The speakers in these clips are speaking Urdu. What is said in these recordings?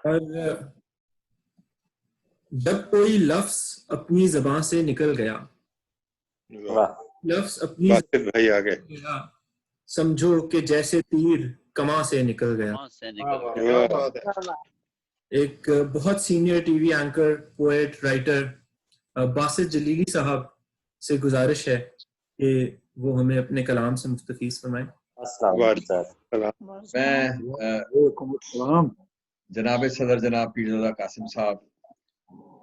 اور جب کوئی لفظ اپنی زبان سے نکل گیا، لفظ اپنی باسط بھائی آگے گیا، سمجھو کہ جیسے تیر کماں سے نکل گیا۔ ایک بہت senior T V anchor, poet, writer Basit Jalili صاحب سے گزارش ہے کہ وہ ہمیں اپنے کلام سے مستفیض فرمائیں۔ میں جناب صدر جناب پیر زادہ قاسم صاحب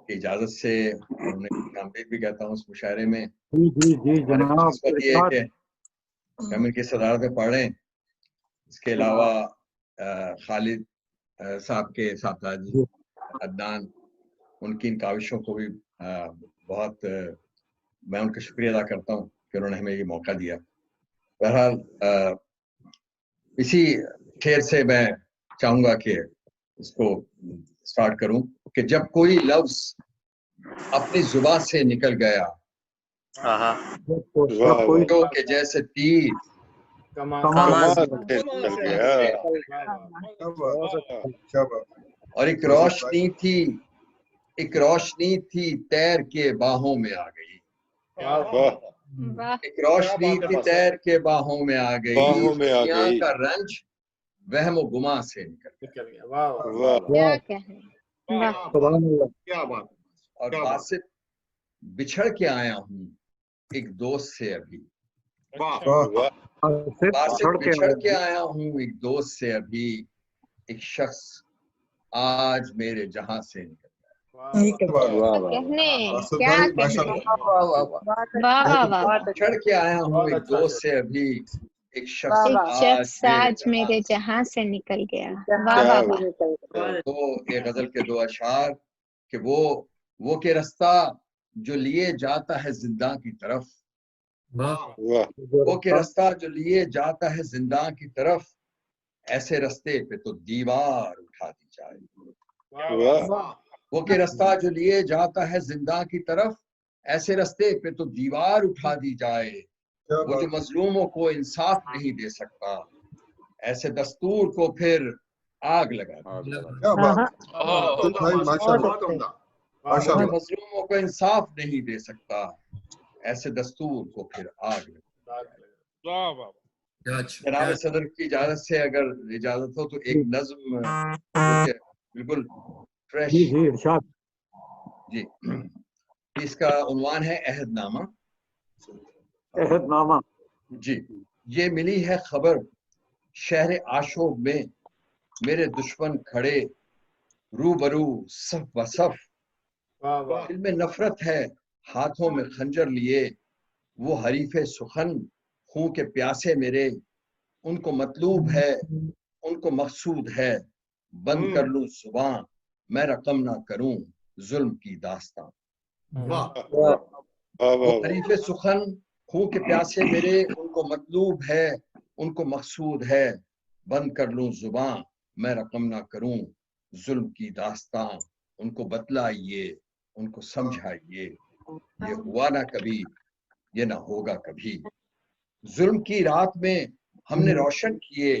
کی اجازت سے انہیں بھی کہتا ہوں اس مشاعرے میں جناب یہ ہے کہ ہم ان کی صدارت میں پڑھ رہے ہیں۔ اس کے علاوہ خالد صاحب کے ساتھ عدنان، ان کی ان کاوشوں کو بھی بہت میں ان کا شکریہ ادا کرتا ہوں کہ انہوں نے ہمیں یہ موقع دیا۔ بہرحال اسی شعر سے میں چاہوں گا کہ اس کو سٹارٹ کروں کہ جب کوئی لفظ اپنی زبان سے نکل گیا تو کہ جیسے تیر کماں سے نکل گیا، اور ایک روشنی تھی تیر کے باہوں میں آ گئی، ایک روشنی تھی تیر کے باہوں میں آ گئی، باہوں میں آ دنیا گئی، کا رنج وہم و گما سے نکل گیا۔ اور باسط بچھڑ کے آیا ہوں ایک دوست سے ابھی، باسط بچھڑ کے آیا ہوں ایک دوست سے ابھی، ایک شخص آج میرے جہاں سے نکل بچھڑ کے آیا ہوں ایک دوست سے ابھی، ایک شخص آج میرے جہاں سے نکل گیا۔ تو یہ غزل کے دو اشعار کہ وہ کہ رستہ جو لیے جاتا ہے زنداں کی طرف، وہ کہ رستہ جو لیے جاتا ہے زنداں کی طرف، ایسے رستے پہ تو دیوار اٹھا دی جائے، وہ کہ رستہ جو لیے جاتا ہے زنداں کی طرف، ایسے رستے پہ تو دیوار اٹھا دی جائے، وہ جو مظلوموں کو انصاف نہیں دے سکتا، ایسے دستور کو پھر آگ لگا دی، جو مظلوموں کو انصاف نہیں دے سکتا، ایسے دستور کو پھر آگ لگا دی۔ جناب صدر کی اجازت سے اگر اجازت ہو تو ایک نظم بالکل فریش، جی اس کا عنوان ہے عہد نامہ۔ جی، یہ ملی ہے خبر شہر آشوب میں، میرے دشمن کھڑے روبرو صف بصف، دل میں نفرت ہے ہاتھوں میں خنجر لیے، وہ حریف سخن خون کے پیاسے میرے، ان کو مطلوب ہے ان کو مقصود ہے، بند کر لوں زباں میں رقم نہ کروں ظلم کی داستان۔ وہ حریف سخن خون کے پیاسے میرے، ان کو مطلوب ہے ان کو مقصود ہے، بند کر لوں زباں میں رقم نہ کروں ظلم کی داستان۔ ان کو بتلائیے ان کو سمجھائیے، یہ ہوا نہ کبھی یہ نہ ہوگا کبھی، ظلم کی رات میں ہم نے روشن کیے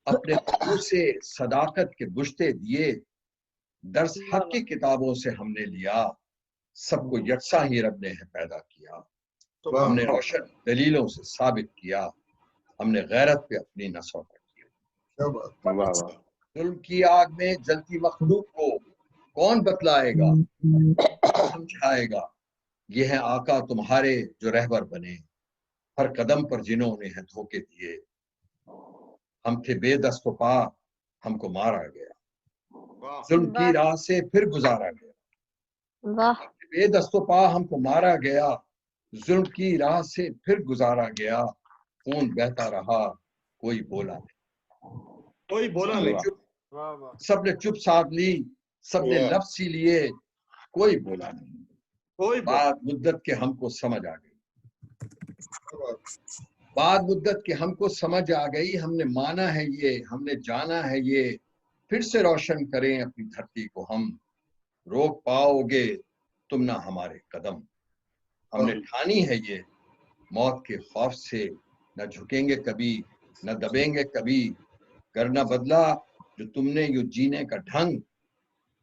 اپنے خون سے صداقت کے بجتے دیے، درس حق کی کتابوں سے ہم نے لیا، سب کو یکساں ہی رب نے پیدا کیا، ہم نے روشن دلیلوں سے ثابت کیا، ہم نے غیرت پہ اپنی نسوں پر کیا۔ ظلم کی آگ میں جلتی مخلوق کو کون بتلائے گا سمجھائے گا، یہ ہیں آقا تمہارے جو رہبر بنے، ہر قدم پر جنہوں نے ہیں دھوکے دیے، ہم تھے بے دست و پا ہم کو مارا گیا، ظلم کی راہ سے پھر گزارا گیا، بے دست و پا ہم کو مارا گیا، ظلم کی راہ سے پھر گزارا گیا، خون بہتا رہا کوئی بولا نہیں، سب نے چپ ساتھ لی، سب نے لفظ سی لیے، کوئی بولا نہیں، بعد مدت کے ہم کو سمجھ آ گئی، بعد مدت کے ہم کو سمجھ آ گئی، ہم نے مانا ہے یہ ہم نے جانا ہے یہ، پھر سے روشن کریں اپنی دھرتی کو ہم، روک پاؤ گے تم نہ ہمارے قدم، ہم نے ٹھانی ہے یہ موت کے خوف سے نہ جھکیں گے کبھی نہ دبیں گے کبھی، گر نہ بدلا جو تم نے یوں جینے کا ڈھنگ،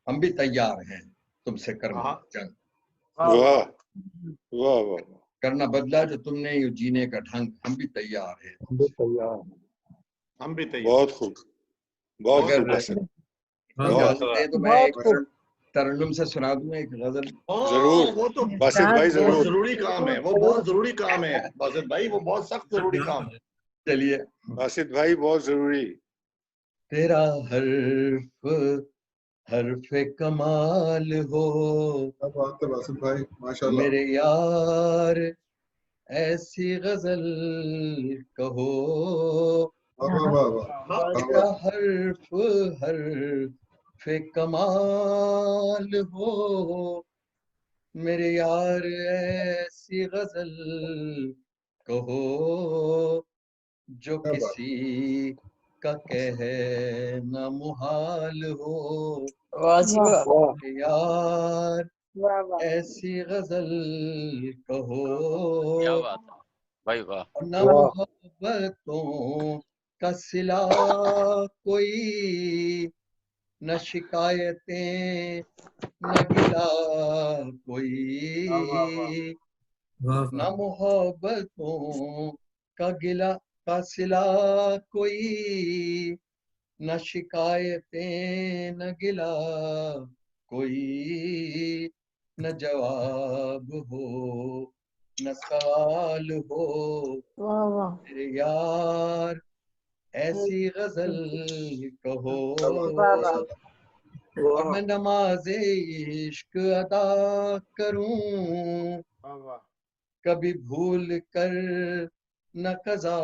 ہم بھی تیار ہیں تم سے کرنا جنگ. واہ واہ واہ کرنا بدلا جو تم نے یہ جینے کا ڈھنگ. ہم بھی تیار ہیں. ہم بھی تیار. بہت خوب بہت اگر خوب باسط. اجازت دیں تو میں ایک ترنم سے سنا دوں ایک غزل. ضرور وہ تو باسط بھائی بہت ضرور. ضروری کام ہے. وہ بہت ضروری کام ہے باسط بھائی. وہ بہت سخت ضروری کام ہے. چلیے. باسط بھائی بہت ضروری. تیرا حرف کمال ہو میرے یار ایسی غزل کہو. تیرا حرف کمال ہو میرے یار ایسی غزل کہو جو کسی کا کہنا محال ہو. یار ایسی غزل کہو نہ محبتوں کا صلہ کوئی نہ شکایتیں نہ گلا کوئی. نہ محبتوں کا گلا کا صلہ کوئی نہ شکایتیں نہ گلا کوئی. نہ جواب ہو نہ سوال ہو میرے یار ایسی غزل کہو. اور میں نماز عشق ادا کروں کبھی بھول کر نہ قضا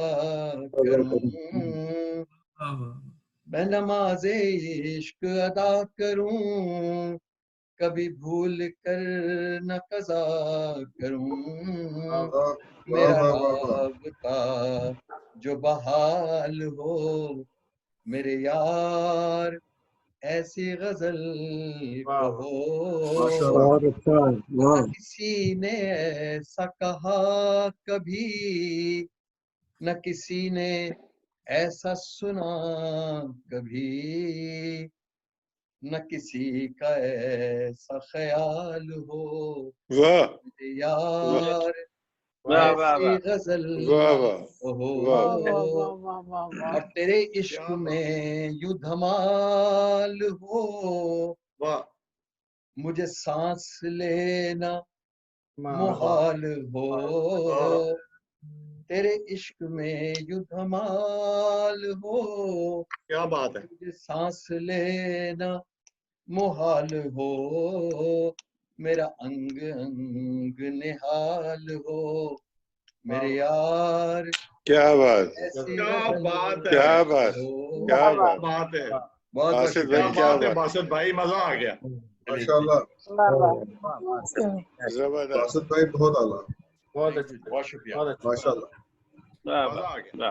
کروں. میں نماز عشق ادا کروں کبھی بھول کر نہ قضا کروں. میرا رابطہ جو بحال ہو میرے یار ایسی غزل کہو. نہ کسی نے ایسا کہا کبھی نہ کسی نے ایسا سنا کبھی. نہ کسی کا ایسا خیال ہو واہ یار ایسی غزل ہو. اور تیرے عشق میں یوں دھمال ہو مجھے سانس لینا محال ہو. تیرے عشق میں یوں دھمال ہو کیا بات ہے. مجھے سانس لینا محال ہو. میرا انگ انگ نہال ہو میرے یار کیا بات ایسی کیا غزل بات ہے. کیا بات ہو. کیا بات. بات ہے. بہت بہت باسط کیا بھائی شکریہ. کیا بات ہے بات. باسط بھائی. مزہ آ گیا. زبردست. بہت اچھی. بہت شکریہ. مزہ آ گیا.